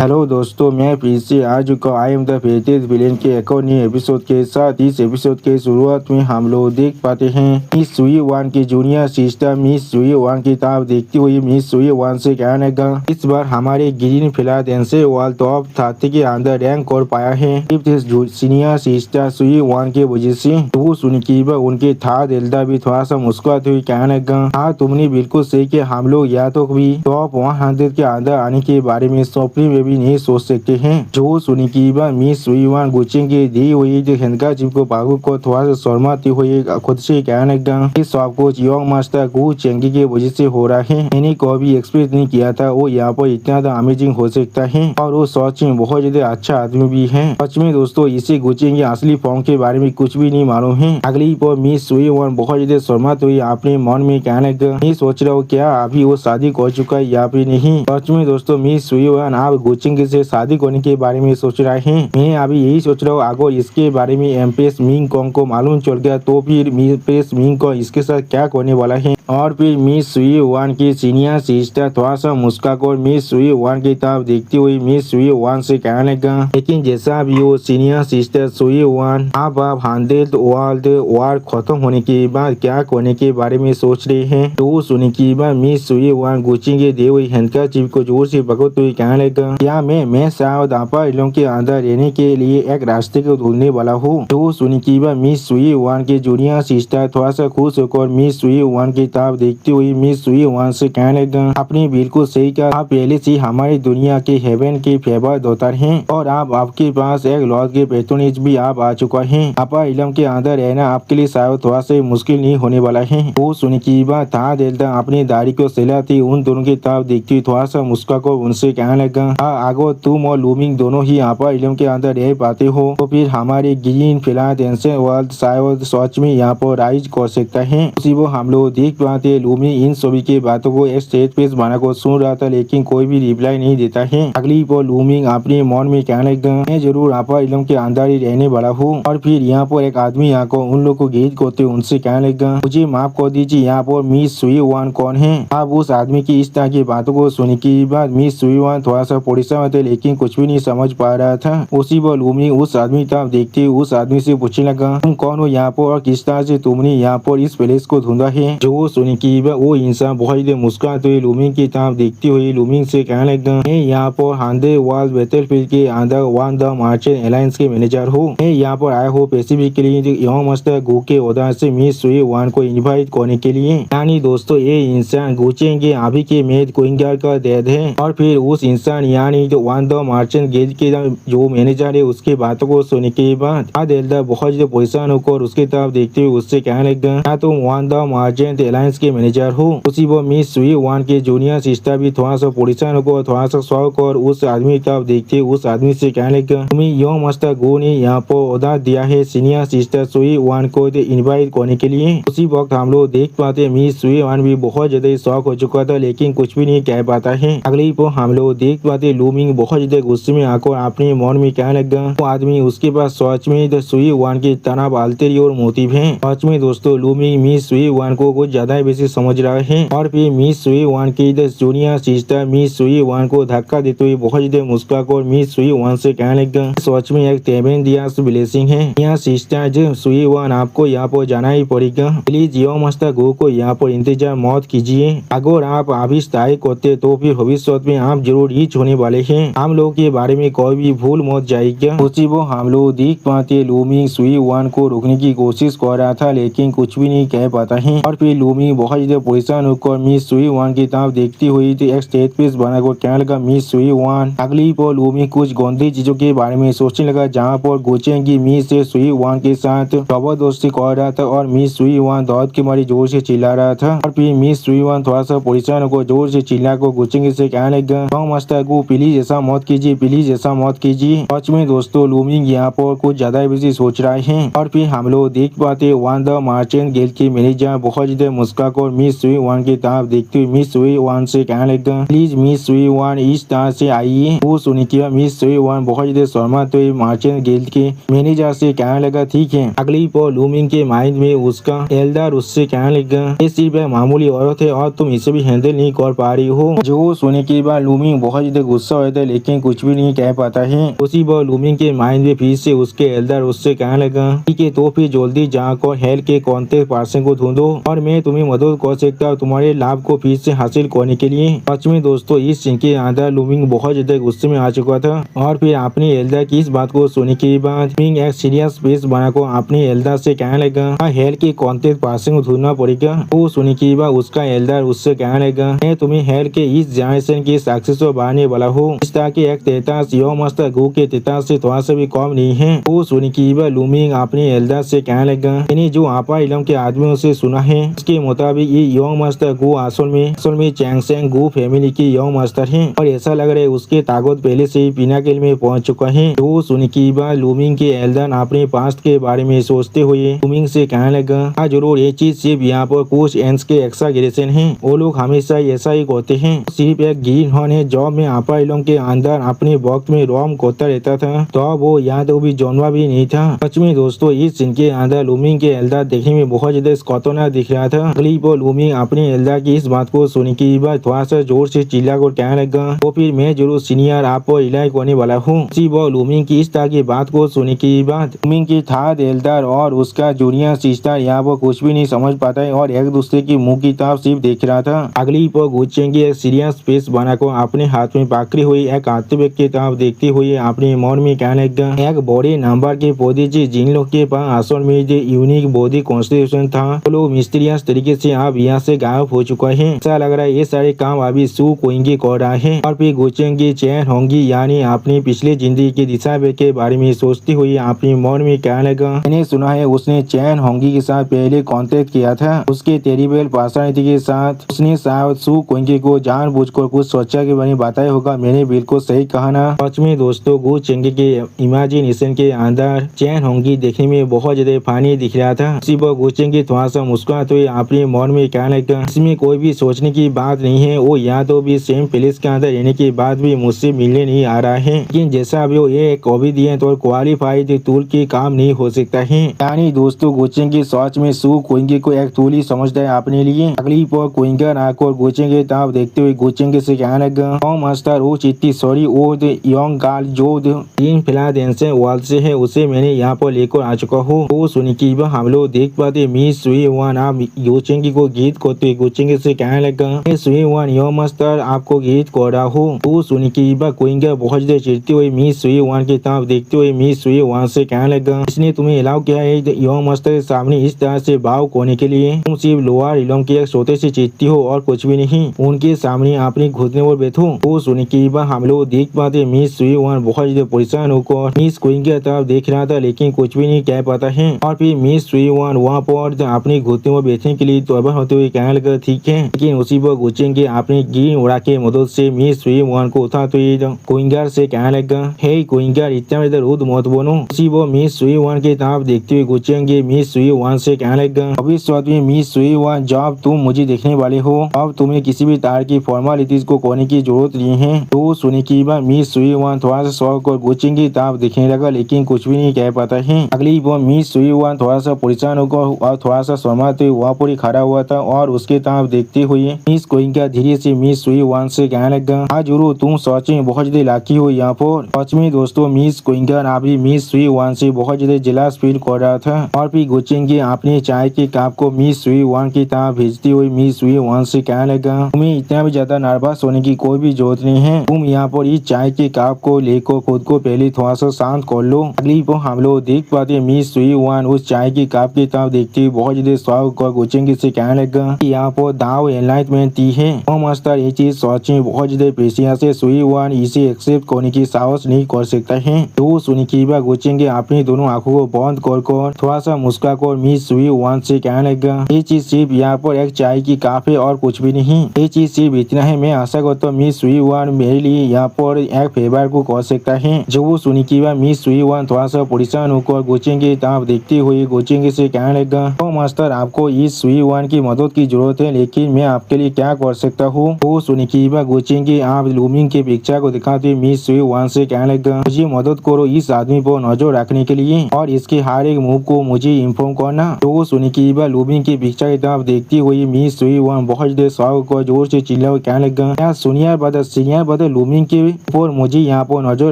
Hello दोस्तों, मैं फिर से आ चुका आई एम द फेटेस्ट विलेन के एक और नए एपिसोड के साथ। इस एपिसोड के शुरुआत में हम लोग देख पाते हैं मिस सुई वान की जूनियर सिस्टर मिस सुई वान की तरफ देखती हुई मिस सुई वान से कहने लगा, इस बार हमारे ग्रीन फिलाडेल्फिया वाल टॉप 30 के अंदर रैंक और पाया है सीनियर सिस्टर सुई वान की वजह से। वो सुन के उनके था दिलदा भी थोड़ा सा मुस्कुराते हुए कहने लगा, हाँ तुमने बिल्कुल सही कि हम लोग या तो भी टॉप 100 के अंदर आने के बारे में सपने में भी नहीं सोच सकते हैं। जो सुनी की मिस सुई वान गुचिंग की दी हुई जो हिंदका जिम को बागु को थोड़ा सा शर्माती हुई खुद से कहने लगा, इस सब कुछ योंग मास्टर गु चेंगी की वजह से हो रहा है। मैंने कभी एक्सपेक्ट नहीं किया था वो यहाँ पर इतना अमेजिंग हो सकता है और वो सच में बहुत ज्यादा अच्छा आदमी भी है। सच में दोस्तों इसे गुचिंग के असली फॉर्म के बारे में कुछ भी नहीं मालूम है। अगली पर मिस सुई वान बहुत ज्यादा शर्माती हुई अपने मन में कहने लगा, मैं सोच रहा हूँ क्या अभी वो शादी कर चुका है या फिर नहीं। सच में दोस्तों मिस सुई वान आप गुचिंग से शादी करने के बारे में सोच रहे हैं। मैं अभी यही सोच रहा हूँ अगर इसके बारे में एम्प्रेस मिंग कोंग को मालूम चल गया तो फिर एम्प्रेस मिंग को इसके साथ क्या करने वाला है। और फिर मिस सुई वान की सीनियर सिस्टर थोड़ा सा मुस्कुराकर मिस सुई वान की तरफ देखती हुई मिस सुई वान से कहने लगा, लेकिन जैसा भी हो सीनियर सिस्टर सुई वान आप 100 वर्ल्ड वार खत्म होने के बाद क्या करने के बारे में सोच रहे हैं। तो सुनने के बाद मिस सुई वान गुचिंग के दे हुई हैंडकर चिप को जोर से पकड़ते हुए कहने लगा, क्या मैं शायद आपा इलों के अंदर रहने के लिए एक रास्ते को ढूंढने वाला हूँ। तो सुनने के बाद मिस सुई वान के जूनियर सिस्टर थोड़ा सा खुश होकर मिस सुई वान की तरफ देखती हुई मिस सुई वान से कहने लगा, आपने बिल्कुल सही कहा, आप पहले से हमारी दुनिया के हेवन के फेवर डॉटर हैं और आपके पास एक लॉर्ड के पेट्रोनेज भी आप आ चुका है। आपा इलम के अंदर रहना आपके लिए शायद थोड़ा सा मुश्किल नहीं होने वाला है। वो सुन की बात था दिलदा अपनी दाढ़ी को सहलाती उन दोनों की तरफ देखती थोड़ा सा मुस्कुराकर उनसे कहने लगा, अगर तुम और लूमिंग दोनों ही आपा इलम के अंदर रह पाते हो तो फिर हमारे ग्रीन फिलाडेल्फिया वर्ल्ड शायद सच में यहाँ पर राइज कर सकता है। उसी वो हम लोग देख पाते लूमिंग इन सभी की बातों को एक स्टेज पे बना कर सुन रहा था लेकिन कोई भी रिप्लाई नहीं देता है। अगली पर लूमिंग अपने मन में कहने लगा, मैं जरूर आपा इलम के अंदर ही रहने वाला हूँ। और फिर यहाँ पर एक आदमी आकर उन लोग को गेट करते उनसे कहने लगा, मुझे माफ कर दीजिए यहाँ पर मिस सुई वान कौन है। आप उस आदमी की इस तरह की बातों को सुनने के बाद मिस सुई वान थोड़ा सा परेशान थे लेकिन कुछ भी नहीं समझ पा रहा था। उसी पर लूमिंग उस आदमी तरफ देखते उस आदमी से पूछने लगा, तुम कौन हो यहाँ पर और किस तरह से तुमने यहाँ पर इस प्लेस को ढूंढा है। जो सुनने की वो इंसान बहुत ही मुस्कुराते हुए लूमिंग की तरफ देखती हुई लूमिंग से कहने लगा, मैं यहाँ पर 100 वर्ल्ड बैटलफील्ड के अंदर वन द मर्चेंट एलायंस के मैनेजर हूँ। मैं यहाँ पर आया हूँ स्पेसिफिकली योंग मास्टर गु के ऑर्डर से मिस सुई वान को इनवाइट करने के लिए। यानी दोस्तों ये इंसान गुचेंगे अभी के मेड क्विंगर का डेड है। और फिर उस इंसान यानी जो वन द मर्चेंट गेज के जो मैनेजर है उसकी बातों को सुनने के बाद दिलदा बहुत परेशान होकर उसकी तरफ देखते हुए उससे कहने लगा, क्या तुम वन द मर्चेंट एलायंस के मैनेजर हो। उसी वो मिस सुई वान के जूनियर सिस्टर भी थोड़ा सा परेशान होकर थोड़ा सा शौक और उस आदमी तरफ देखते उस आदमी से कहने लगा, तुम्हें योंग मास्टर गु ने यहाँ पर ऑर्डर दिया है सीनियर सिस्टर सुई वान को इनवाइट करने के लिए। उसी वक्त हम लोग देख पाते मिस सुई वान भी बहुत ज्यादा शौक हो चुका था लेकिन कुछ भी नहीं कह पाता है। अगले पर हम लोग देख पाते लूमिंग बहुत ज्यादा गुस्से में आकर अपने मन में कहने लगा, वो आदमी उसके पास सच में सुई वान की तरफ अल्टेरी और मोटिव है। सच में दोस्तों लूमिंग मिस सुई वान को कुछ ज्यादा बेसी समझ रहा है। और फिर मिस सुई वान की जूनियर सिस्टर मिस सुई वान को धक्का देते हुए बहुत ज्यादा मुस्कुराकर मिस सुई वान से कहने लगा, सच में एक तेबेन दिया ब्लेसिंग है। यहाँ सिस्टर सुई वान आपको यहाँ पर जाना ही पड़ेगा। प्लीज योंग मास्टर गु को यहाँ पर इंतजार मत कीजिए। अगर आप अभी स्थायी करते तो फिर भविष्य में आप जरूर रिच होने वाले हैं। हम लोग के बारे में कोई भी भूल मत जाएगा। उसी वो हम लोग देख पाते लूमिंग सुई वान को रोकने की कोशिश कर रहा था लेकिन कुछ भी नहीं कह पाता है। और फिर लूमिंग बहुत ज्यादा परेशान होकर मिस सुई वान की तरफ देखती हुई थी एक स्टेज पीस बनाकर कहने लगा, मिस सुई वान। अगली पर लूमिंग कुछ गंदी चीजों के बारे में सोचने लगा जहाँ पर गुचेंगी मिस सुई वान के साथ जबरदस्ती कर रहा था और मिस सुई वान दर्द के मारे जोर से चिल्ला रहा था। और फिर मिस सुई वान थोड़ा सा परेशान होकर जोर से चिल्ला को गुचेंगी से कहने लगा, योंग मास्टर गु प्लीज ऐसा मत कीजिए, प्लीज ऐसा मत कीजिए। सच में दोस्तों लूमिंग यहाँ पर कुछ ज्यादा बेसी सोच रहे हैं। और फिर हम लोग देख पाते वन द मर्चेंट गिल्ड के मैनेजर बहुत ज्यादा मुस्कुराकर मिस सुई वान की तरफ देखते हुए मिस सुई वान से कहने लगा, प्लीज मिस सुई वान इस तरह से आइए। वो सुनी किया मिस सुई वान बहुत ज्यादा शर्माते हुए मर्चेंट गिल्ड के मैनेजर से कहने लगा, ठीक है। अगली पर लूमिंग के माइंड में उसका एल्डर उससे कहने लगा, ये सिर्फ एक मामूली औरत है और तुम इसे भी हैंडल नहीं कर पा रही हो। जो सुने के बाद लूमिंग बहुत ज्यादा गुस्सा गुस्सा होता है लेकिन कुछ भी नहीं कह पाता है। उसी वह लूमिंग के माइंड में फिर से उसके एल्डर उससे कहने लगा, ठीक है तो फिर जल्दी जाकर हेल के कॉन्टेक्ट पर्सन को ढूंढो और मैं तुम्हें मदद कर सकता हूँ तुम्हारे लाभ को फिर से हासिल करने के लिए। सच में दोस्तों इस सीन के अंदर लूमिंग बहुत ज्यादा गुस्से में आ चुका था और फिर अपनी एल्डर की इस बात को सुनने के बाद लूमिंग एक सीरियस फेस बनाकर अपनी एल्डर से कहने लगा, हेल के कॉन्टेक्ट पर्सन को ढूंढना पड़ेगा। वो सुनने के बाद उसका एल्डर उससे कहने लगा, मैं तुम्हें हेल के इस जनरेशन के सक्सेस बढ़ाने वाला हूँ। इस तरह के एक तेतास यो मास्टर गो के तेतास से थोड़ा सा भी कम नहीं है। वो सुनने के बाद लूमिंग अपनी एल्डर से कहने लगा, मैंने जो आपा इलम के आदमियों से सुना है उसके मुताबिक ये यंग मास्टर गो असल में चैंगसेंग गो फैमिली की यंग मास्टर है और ऐसा लग रहा है उसके ताकत पहले से ही पिनाकिल में पहुंच चुका है। तो सुनने के बाद लूमिंग के एल्डर अपने पास्ट के बारे में सोचते हुए लूमिंग से कहने लगा, हाँ जरूर ये चीज सिर्फ यहाँ पर कुछ एंस के एक्साग्रेशन है, वो लोग हमेशा ऐसा ही करते हैं। सिर्फ एक ग्रीन हॉर्न है जॉब में आपा इलम के अंदर अपने वक्त में रोम करता रहता था तो वो यहाँ तो भी जन्मा भी नहीं था। सच में दोस्तों इस सीन के अंदर लूमिंग के एल्डर देखने में बहुत ज्यादा खतरनाक दिख रहा था। अगली पर लूमिंग अपने एल्डर की इस बात को सुनने के बाद थोड़ा सा जोर से चिल्ला कर कहने लगा, तो फिर मैं जरूर सीनियर आप पर इलाज करने वाला हूँ। इसी वो लूमिंग की इस तरह की बात को सुनने के बाद लूमिंग की थर्ड एल्डर और उसका जूनियर सिस्टर यहाँ पर कुछ भी नहीं समझ पाता है और एक दूसरे की मुंह की तरफ सिर्फ देख रहा था। अगली पर गुच्चेंगी एक सीरियस फेस बनाकर अपने हाथ में पकड़ी हुई एक आर्टिफैक्ट की तरफ देखते हुए अपने मन में कहने लगा, एक बड़े नंबर के पौधे जिन लोग के पास असल में जो यूनिक बॉडी कॉन्स्टिट्यूशन था वो लोग मिस्टीरियस तरीके से अब यहाँ से गायब हो चुका है। ऐसा लग रहा है ये सारे काम अभी सू कोइंगी कर रहा है। और फिर गुच्चेंगी चैन होंगी यानी अपनी पिछली जिंदगी की दिशा के बारे में सोचती हुई अपने मन में कहने लगा, मैंने सुना है उसने चैन होंगी के साथ पहले कॉन्टेक्ट किया था, उसके टेरिबल पर्सनालिटी के साथ उसने शायद सू कोइंगी को जानबूझकर कुछ सोचा के बारे में बताया होगा। मैंने बिल्कुल सही कहा ना। सच में दोस्तों गुच्चेंगी के इमेजिनेशन के अंदर चैन होंगी देखने में बहुत ज्यादा फानी दिख रहा था। इसी पर गुच्चेंगी थोड़ा सा मुस्कुराते हुए अपने मन में कहने लगा, इसमें कोई भी सोचने की बात नहीं है, वो यहाँ तो भी सेम प्लेस के अंदर रहने के बाद भी मुझसे मिलने नहीं आ रहा है, लेकिन जैसा अभी वो ये ओबीडिएंट और क्वालिफाइड टूल के काम नहीं हो सकता है। यानी दोस्तों गुच्चेंगी सच में सू कोइंगी को एक टूल ही समझता है अपने लिए। अगली पर कोइंगर आकर गुच्चेंगी तरफ देखते हुए गुच्चेंगी से कहने लगा, मास्टर वो चिट्ठी सॉरी वो यंग गर्ल जो तीन फिलाडेल्फिया वर्ल्ड से है उसे मैंने यहाँ पर लेकर आ चुका हूँ। वो सुनी की हम लोग देख पाते मिस सुई वन आप गुच्चेंगी को गीत करते गुच्चेंगी से कहने लगा, मैं सुई वन यो मास्टर आपको गीत कर रहा हूँ। वो सुनी की कोइंगर बहुत देर चिढ़ती हुई मिस सुई वन की तरफ देखते हुए मिस सुई वन से कहने लगा, इसने तुम्हें अलाउ किया है यो मास्टर के सामने इस तरह से भाव करने के लिए? तुम सिर्फ लोअर इलम की एक छोटे से चिट्ठी हो और कुछ भी नहीं, उनके सामने अपनी घुटने पर बैठो। वो सुनी की हम लोग देख पाते मिस सुई वन बहुत ज्यादा परेशान होकर मिस कोइंगर की तरफ देख रहा था लेकिन कुछ भी नहीं कह पाता है। और फिर मिस सुई वन वहाँ पर अपनी घुटने पर बैठने के लिए तौबा होते हुए कहने लगा, ठीक है, लेकिन उसी पर गुच्चेंगी अपनी गिन उड़ा के मदद से मिस सुई वन को उठाते हुए कोइंगर से कहने लगा, हे कोइंगर इतना इधर रुद मत बनो। उसी वो मिस सुई वन की तरफ देखते हुए गुच्चेंगी मिस सुई वन से कहने लगा, अभी स्वाद में मिस सुई वन जब तुम मुझे देखने वाले हो अब तुम्हें किसी भी तरह की फॉर्मेलिटीज को करने की जरूरत नहीं है। तो सुनी की मिस सुई वन थोड़ा सा शौक और गुच्चेंगी तरफ देखने लगा लेकिन कुछ भी नहीं कह पाता है। अगली वो मिस सुई वन थोड़ा सा परेशान होकर और थोड़ा सा शर्माते हुए वहाँ पर ही खड़ा हुआ था और उसके तरफ देखते हुए मिस कोइंगर धीरे से मिस सुई वन से कहने लगा, हाँ जरूर तुम सच में बहुत ज्यादा लाकी हो यहाँ पर। सच में दोस्तों मिस कोइंगर अभी मिस सुई वन से बहुत ज्यादा जेलस फील कर रहा था। और फिर गुच्चेंगी अपने चाय के कप को मिस सुई वन की तरफ भेजती हुई मिस सुई वन से कहने लगा, तुम्हें इतना भी ज्यादा नर्वस होने की कोई भी जरूरत नहीं है, तुम यहाँ पर इस चाय के कप को लेकर खुद को पहले थोड़ा सा शांत कर लो। अगली पर हम लोग देख पाते मिस सुई वन उस चाय के कप की तरफ देखते हुए बहुत ज्यादा शौक और गुच्चेंगी से कहने लगा, यहाँ पर दाव एनलाइटमेंट दी है और मास्टर ये चीज सच में बहुत ज्यादा पेशिया से सुई वन इसे एक्सेप्ट करने की साहस नहीं कर सकता है। तो सुनी की गुच्चेंगी अपनी दोनों आंखों को बंद कर थोड़ा सा मुस्कुरा कर मिस सुई वन से कहने लगा, ये चीज सिर्फ यहाँ पर एक चाय की कप है और कुछ भी नहीं, ये चीज सिर्फ इतना है। मैं आशा करता हूँ मिस सुई वन मेरे लिए यहाँ पर एक फेवर को कर सकता है। जो वो सुनी की मिस सुई वन थोड़ा सा परेशान होकर गुच्चेंगी तरफ देखते हुए गुच्चेंगी से कहने लगा, तो मास्टर आपको इस सुई वन की मदद की जरूरत है लेकिन मैं आपके लिए क्या कर सकता हूँ? तो सुनी की गुच्चेंगी आप लूमिंग के पिक्चर को दिखाते हुए मिस सुई वन से कहने लगा, मुझे मदद करो इस आदमी पर नजर रखने के लिए और इसके हर एक मूव को मुझे इन्फॉर्म करना। तो सुनी की लूमिंग के पिक्चर की तरफ देखती हुई मिस सुई वन बहुत देर शौक को जोर से चिल्ला कहने लगा, क्या सीनियर पता लूमिंग के ऊपर मुझे यहाँ पर नजर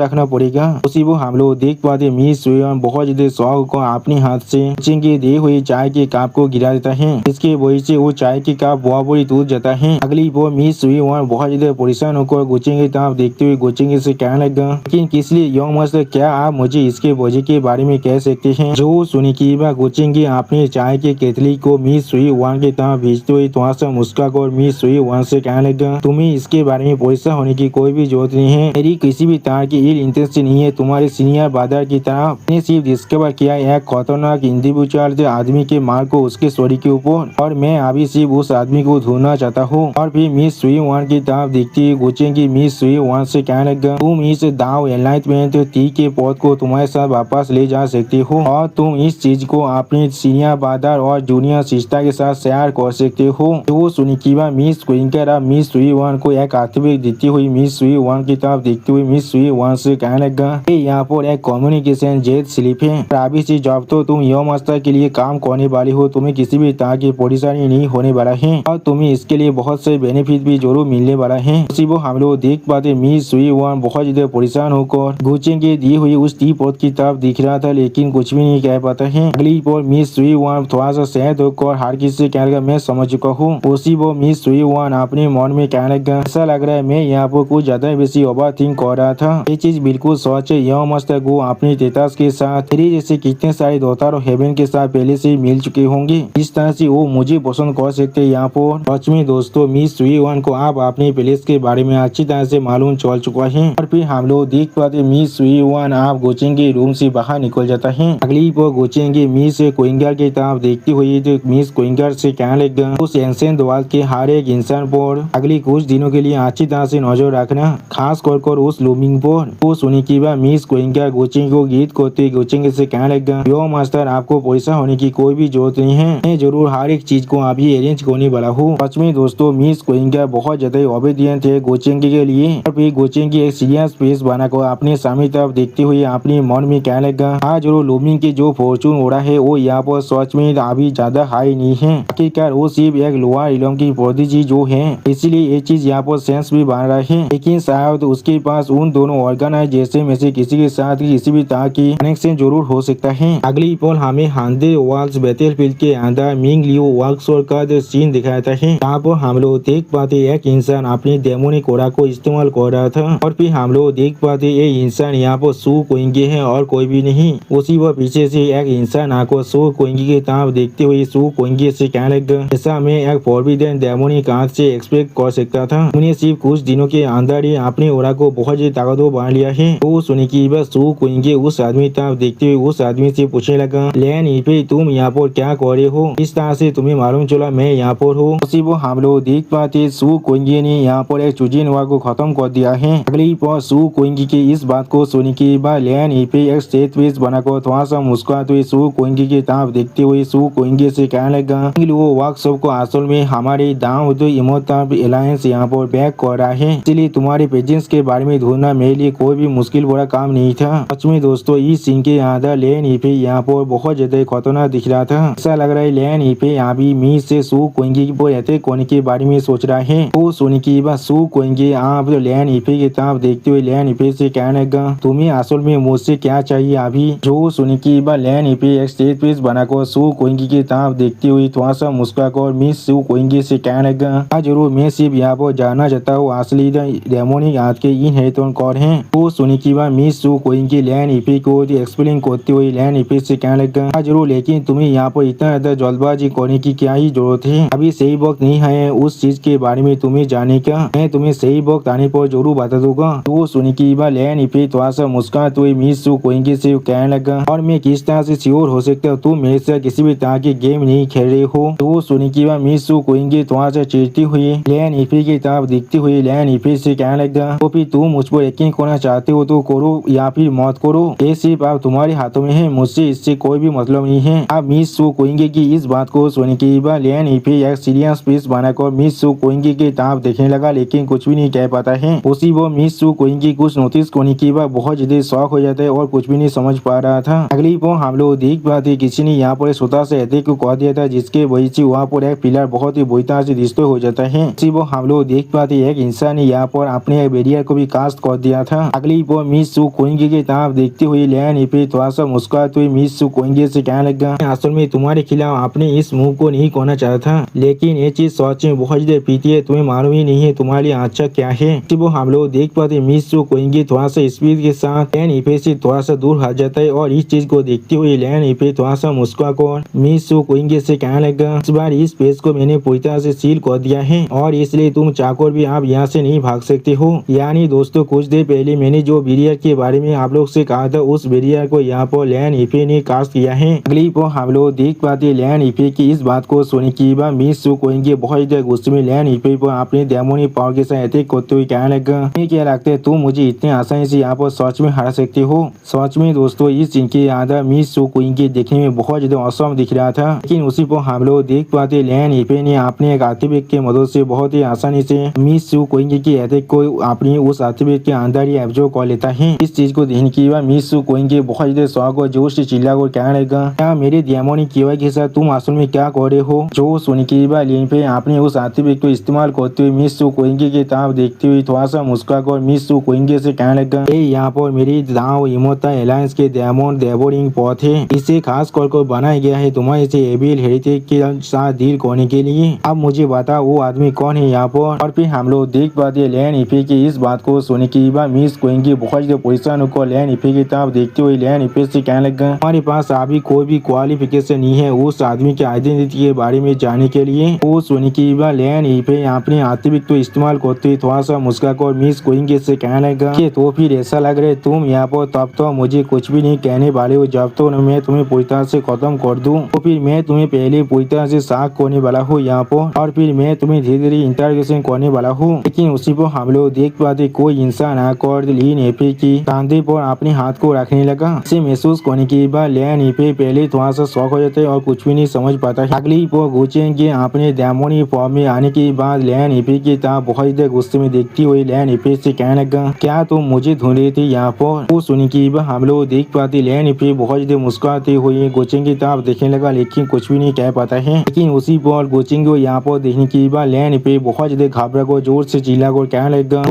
रखना पड़ेगा। उसी वो हम लोग देख पाते मिस सुईवान बहुत ज्यादा शौक को अपने हाथ से किचन के दी हुई चाय के कप को गिरा देता है। इसके वजह से वो चाय के कप बहुत बड़ी टूट जाता है। अगली वो मिस सुईवान बहुत ज्यादा परेशान होकर गोचिंग की तरफ देखते हुए गोचिंग से कहने लगा, लेकिन किस लिए यंग मास्टर, क्या आप मुझे इसके वजह के बारे में कह सकते हैं? जो सुनी की गोचिंग अपने चाय के केतली को मिस सुईवान की तरफ भेजते हुए थोड़ा सा मुस्कुराकर मिस सुईवान से कहने लगा, तुम्हें इसके बारे में परेशान होने की कोई भी जरूरत नहीं है। मेरी किसी भी तरह की इल इंटेंशन नहीं है। तुम्हारे सीनियर ब्रदर की तरफ ने सिर्फ डिस्कवर किया एक खतरनाक इंडिविजुअल आदमी के मार को उसके स्टोरी के ऊपर, और मैं अभी सिर्फ उस आदमी को ढूंढना चाहता हूँ। और फिर मिस सुईवान की तरफ देखती हुई गोचिंग की मिस सुईवान से कहने लगा, तुम इस दाव एनलाइटमेंट टी के पौध को तुम्हारे साथ वापस ले जा सकते हो, और तुम इस चीज को अपने सीनियर ब्रदर और जूनियर सिस्टर के साथ शेयर कर सकते हो। तो सुनिकिवा मिस क्विंकर अब मिस सुईवान को एक आर्थिक देती हुई मिस सुईवान की तरफ देखते हुए मिस सुईवान से कहने लगा, यहाँ पर एक कम्युनिकेशन जेट स्लिप है। अभी से जब तो तुम यंग मास्टर के लिए काम करने वाली हो, तुम्हें किसी भी तरह की परेशानी नहीं होने वाला है, और तुम्हें इसके लिए बहुत से बेनिफिट भी जरूर मिलने वाला है। उसी वो हम लोग देख पाते मिस सुईवान बहुत ज्यादा परेशान होकर गोचिंग के दी हुई उस टी पौध की तरफ दिख रहा था, लेकिन कुछ भी नहीं कह पाता है। अगली पर मिस सुईवान थोड़ा सा सहज होकर हर किसी से कहने लगा, मैं समझ चुका हूँ। उसी वो मिस सुईवान अपने मन में कहने लगा, ऐसा लग रहा है मैं यहाँ पर कुछ ज्यादा बेसी ओवर थिंक कर रहा था। ये चीज बिल्कुल सच है। यंग मास्टर को अपने तेतास के साथ तेरी जैसे कितने सारे दोतार और हेवन के साथ पहले से मिल चुके होंगे, इस तरह से वो मुझे पसंद कर सकते हैं। यहाँ पर सच में दोस्तों मिस सुईवान को आप अपने प्लेस के बारे में अच्छी तरह से मालूम चल चुका है। और फिर हम लोग देख पाते मिस सुईवान आप गोचिंग के रूम से बाहर निकल जाता है। अगली पर गोचिंग की मिस क्विंगर की तरफ देखती हुई तो मिस क्विंगर से कहने लगा, उस एंशिएंट दीवार के हर एक इंसान पर अगली कुछ दिनों के लिए अच्छी तरह से नजर रखना, खास कर उस लूमिंग पर। वो सुनी की मिस क्विंगर गोचिंग को गीत करते गोचिंग से कहने लगा, यो मास्टर आपको परेशान होने की कोई भी जरूरत नहीं है, मैं जरूर हर एक चीज को अभी अरेंज करने वाला हूँ। सच में दोस्तों मिस क्विंगर बहुत ज्यादा ओबीडिएंट है गोचिंग के लिए। और फिर गोचिंग की एक सीरियस फेस बनाकर अपने सामने तरफ देखते हुए अपने मन में कहने लगा, हाँ जरूर लूमिंग की जो फॉर्चून हो रहा है वो यहाँ पर सच में अभी ज्यादा हाई नहीं है। आखिरकार वो सिर्फ एक लोअर इलम की प्रोडिजी जो है, इसीलिए ये चीज यहाँ पर सेंस भी बन रहा है, लेकिन शायद उसके पास उन दोनों ऑर्गेनाइज जैसे में से किसी के साथ किसी भी तरह की कनेक्शन जरूर हो सकता है। अगली पल हमें हांदे वाल्स बैटलफील्ड के अंदर मिंग लियो वर्कशॉप का सीन दिखाता है। यहाँ पर हम लोग देख पाते एक इंसान अपनी डेमोनिक ऑरा को इस्तेमाल कर रहा था, और फिर हम लोग देख पाते ये इंसान यहाँ पर सू कोइंगे है और कोई भी नहीं। उसी वह पीछे से एक इंसान आकर सू कोइंगे की तरफ देखते हुए सू कोइंगे से कहने लगा, ऐसा मैं एक फॉरबिडन डेमोनिक आंख से एक्सपेक्ट कर सकता था। उन्हें सिर्फ कुछ दिनों के अंदर ही अपने ऑरा को बहुत ज्यादा ताकतवर बना लिया है। तो सुनी की बस सू कोइंगे उस आदमी तरफ देखते हुए उस आदमी से पूछने लगा, लैन इफे तुम यहाँ पर क्या कर रहे हो? इस तरह से तुम्हें मालूम चला मैं यहाँ पर हूँ। उसी वो हम लोग देख पाते सू कोइंगे ने यहाँ पर एक चुजी नवा को खत्म कर दिया है। अगली पर सू कोइंगे की इस बात को सुनी की लैन इफे एक स्टेट पेज बनाकर थोड़ा सा मुस्कुराते हुए सू कोइंगे की तरफ देखते हुए सू कोइंगे से कहने लगा, वो वर्कशॉप को असल में हमारे दाव इमोटल एलायंस यहाँ पर बैक कर रहा है, इसलिए तुम्हारे पेजेंट्स के बारे में ढूंढना मेरे लिए कोई भी मुश्किल बड़ा काम नहीं था। सच में दोस्तों इस सीन के अंदर लैन इफे यहाँ पर बहुत ज्यादा खतरनाक दिख रहा था। ऐसा लग रहा है लैन इफे अभी मीस से सू कोइंगे पर अटैक करने के बारे में सोच रहा है। वो सुनी की सू कोइंगे आप लैन इफे की तरफ देखते हुए लैन इफे से कहने लगा, तुम्हें असल में मुझसे क्या चाहिए अभी? जो सुनी की लैन इफे एक स्टेज पेज बनाकर सू कोइंगे की तरफ देखते हुए थोड़ा सा मुस्कुराकर मिस सू कोइंगे से कहने लगा, हाँ जरूर मैं सिर्फ यहाँ पर जानना चाहता हूँ असली डेमोनिक हाथ के इनहेरिटेंट कौन है। वो सुनी की मिस सू कोइंगे लैन इफे को एक्सप्लेन करते हुए लैन इफे से कहने लगा, हाँ जरूर, लेकिन तुम्हें यहाँ पर इतना ज्यादा जल्दबाजी करने की क्या ही जरूरत है? अभी सही वक्त नहीं है उस चीज के बारे में तुम्हें जाने का, मैं तुम्हें सही वक्त आने पर जरूर बता दूंगा। तो सुनी की लैन इफे थोड़ा सा मुस्कुराते हुए मिस सू कोइंगे से कहने लगा, और मैं किस तरह से श्योर हो सकता हूँ तुम मेरे साथ किसी भी तरह की गेम नहीं खेल रहे हो? तो सुनी की मिस सू कोइंगे थोड़ा सा चिढ़ती हुई लैन इफे की तरफ दिखती हुई लैन इफे से कहने लगा, तो फिर तुम मुझ पर यकीन करना चाहते हो तो करो या फिर मत करो, ये सिर्फ आप तुम्हारे हाथों में है, मुझसे इससे कोई भी मतलब नहीं है। आप मिस सू कोइंगे की इस बात को सुनी की लैन इफे एक सीरियस फेस बनाकर मिस सू कोइंगे की तरफ देखने लगा, लेकिन कुछ भी नहीं कह पाता है। उसी वो मिस सू कोइंगे कुछ नोटिस करने के बाद बहुत ज्यादा शौक हो जाता है और कुछ भी नहीं समझ पा रहा था। अगली वो हम लोग देख पाते किसी ने यहाँ पर छोटा सा अटैक को कह दिया था, जिसके वजह से वहाँ पर एक पिलर बहुत ही बुरी तरह से डिस्ट्रॉय हो जाता है। इसी वो हम लोग देख पाते एक इंसान ने यहाँ पर अपने बैरियर को भी कास्ट कर दिया था। अगली पर मिस सू कोइंगी की तरफ देखते हुए लियान इफे थोड़ा सा मुस्कुराते हुए मिस सू कोइंगी से कहने लगा, असल में तुम्हारे खिलाफ आपने इस मूव को नहीं करना चाहा था, लेकिन ये चीज सच में बहुत ज्यादा पीती है, तुम्हें मालूम ही नहीं है तुम्हारे लिए अच्छा क्या है। वो हम लोग देख पाते मिस सू कोइंगी थोड़ा सा स्पीड के साथ लियान इफे से थोड़ा सा दूर हट जाता है और इस चीज को देखते हुए लियान इफे थोड़ा सा मुस्कुराकर मिस सू कोइंगी से कहने लगा, इस बार इस पेज को मैंने पूरी तरह से सील कर दिया है और इसलिए तुम चाहकर भी आप यहाँ से नहीं भाग सकते हो। यानी दोस्तों कुछ देर पहले मैंने जो बैरियर के बारे में आप लोग से कहा था उस बैरियर को यहाँ पर लियान इफे ने कास्ट किया है। अगली पर हम लोग देख पाते लियान इफे की इस बात को सुनने के बाद मिस सू कोइंगी बहुत ज्यादा गुस्से में लियान इफे पर अपने डेमोनी पावर के साथ अटैक करते हुए कहने लगा, तुम्हें क्या लगता है तुम मुझे इतने आसानी से यहाँ पर सच में हरा सकते हो। सच में दोस्तों इस सीन के आधा मिस सू कोइंगी देखने में बहुत ज्यादा औसम दिख रहा था, लेकिन उसी पर हम लोग देख पाते लियान इफे ने अपने एक आर्टिफैक्ट की मदद से बहुत ही आसानी से मिस सू कोइंगी की अटैक को अपनी उस आर्टिफैक्ट के अंदर ही एब्जॉर्ब कर लेता है। इस चीज को देखने के बाद मिस सू कोइंगी बहुत ज्यादा शौक और जोर से चिल्ला कर कहने लगा, क्या मेरे डेमोनी कीवा के साथ तुम असल में क्या कर रहे हो। जो सुनने के बाद लियान इफे अपने उस आर्टिफैक्ट को इस्तेमाल करते हुए मिस सू कोइंगी की तरफ देखते हुए थोड़ा सा मुस्कुराकर मिस सू कोइंगी से कहने लगा, यहाँ पर मेरी दाव इमोता एलायंस के डेमोन डेवोरिंग पॉथ है, इसे खास कर बनाया गया है तुम्हारे से एबिल हेरिटेज के साथ डील करने के लिए। अब मुझे बता वो आदमी कौन है यहाँ पर। और फिर हम लोग देख पाते लियान इफे की इस बात को सुनने के बाद मिस कोइंगी बहुत ज्यादा परेशान होकर लियान इफे की तरफ देखते हुए लियान इफे से कहने लगा, हमारे पास अभी कोई भी क्वालिफिकेशन नहीं है उस आदमी के आइडेंटिटी के बारे में जानने के लिए। वो सुनने के बाद लियान इफे अपने आर्टिफैक्ट को इस्तेमाल करते हुए थोड़ा सा मुस्कुराकर मिस कोइंगी से कहने लगा कि तो फिर ऐसा लग रहा है तुम यहाँ पर तब तो मुझे कुछ भी नहीं कहने वाले हो, जब तो मैं तुम्हें पूरी तरह से खत्म कर दूं तो फिर मैं तुम्हें पहले पूरी तरह से साक करने वाला हूँ यहाँ पर, और फिर मैं तुम्हें धीरे धीरे इंटरोगेशन करने वाला हूँ। लेकिन उसी पर हम लोग देख पाते कोई इंसान आकर लियान इफे की कंधे पर अपने हाथ को रखने लगा। इसे महसूस करने के बाद लियान इफे पहले थोड़ा सा शौक हो जाता है और कुछ भी नहीं समझ पाता। अगली पर गुचेंगे अपने डेमोनी फॉर्म में आने के बाद लियान इफे की तरफ बहुत ज्यादा गुस्से में देखती हुई लियान इफे से कहने लगा, क्या तुम मुझे ढूंढ रहे थे यहाँ पर। वो सुनने के बाद हम लोग देख पाते लियान इफे बहुत ज्यादा मुस्कुराते हुए गुचेंगे की तरफ देखने लगा, लेकिन कुछ भी नहीं कह पाता है। लेकिन उसी पर गुचेंगे को यहाँ पर देखने के बाद लियान इफे बहुत ज्यादा घबरा कर जोर से चिल्ला कर कहने लगा,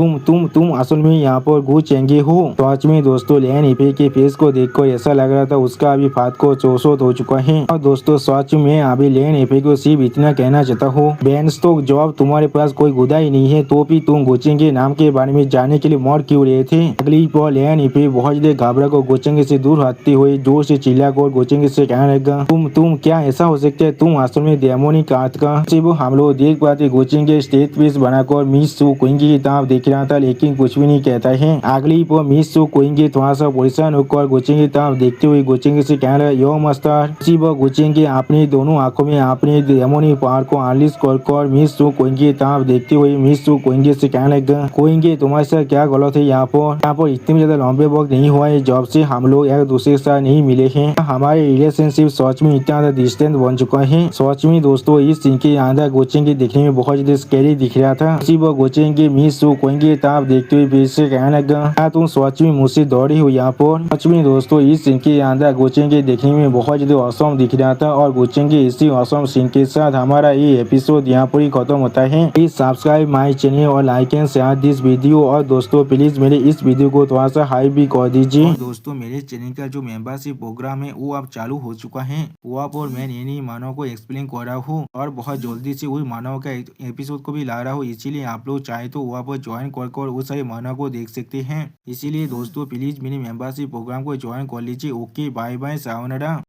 तुम असल में यहाँ पर गुचेंगे हो। सच में दोस्तों लियान इफे के फेस को देखकर ऐसा लग रहा था उसका अभी फात को चौसौत हो चुका है। और दोस्तों सच में अभी लियान इफे को सिर्फ इतना कहना चाहता हूँ, बेंस तो जॉब तुम्हारे पास कोई गुदा ही नहीं है तो भी तुम गुचेंगे नाम के बारे में जानने के लिए मर क्यों रहे थे। अगली पर लियान इफे बहुत ज्यादा घबरा कर गुचेंगे से दूर हटते हुए जोर से चिल्ला कर गुचेंगे से कहने लगा, तुम क्या ऐसा हो सकता है, तुम असल में डेमोनिक काट का। वो हम लोग देख पाते गुचेंगे स्टेज पीस बनाकर मिस सू कोइंगी की तरफ देख रहा था, लेकिन कुछ भी नहीं कहता है। अगली पर मिस सू कोइंगी थोड़ा सा परेशान होकर गुचेंगे की तरफ देखते हुए गुचेंगे से कहने लगा, यो मास्टर। इसी पर गुचेंगे अपनी दोनों आंखों में अपने डेमोनिक पावर को अनलीश कर मिस सू कोइंगी की तरफ देखते हुए मिस सू कोइंगी से कहने लगा, कोइंगी तुम्हारे साथ क्या गलत है। यहाँ पर इतने ज्यादा लंबे वक्त नहीं हुआ है जब से हम लोग एक दूसरे के साथ नहीं मिले हैं, हमारे रिलेशनशिप सच में इतना ज्यादा डिस्टेंस बन चुका है। सच में दोस्तों इस सीन के अंदर गुचेंगे देखने में बहुत ज्यादा स्कैरी दिख रहा था। इसी पर गुचेंगे मिस सू कोइंगी की तरफ देखते हुए फिर से कहने लगा, क्या तुम सच में मुझसे दौड़ी हो यहाँ पर। सच में दोस्तों इस सीन के अंदर गुचेंगे देखने में बहुत ज्यादा औसम दिख रहा था और गुचेंगे इसी औसम सीन के साथ हमारा ये एपिसोड यहाँ पर ही खत्म होता है। प्लीज सब्सक्राइब माई चैनल और like and share this video. और दोस्तों प्लीज मेरे इस वीडियो को थोड़ा सा हाइप भी कर दीजिए। दोस्तों मेरे चैनल का जो मेंबरशिप प्रोग्राम है वो अब चालू हो चुका है। वहाँ पर मैं नई मानव को एक्सप्लेन कर रहा हूँ और बहुत जल्दी से वही मानव का एपिसोड को भी ला रहा हूँ, इसीलिए आप लोग चाहे तो वहाँ पर ज्वाइन कर उस सारे मानव को देख सकते हैं। इसीलिए दोस्तों प्लीज मेरे मेंबरशिप प्रोग्राम को ज्वाइन कर लीजिए। Okay bye bye sayonara.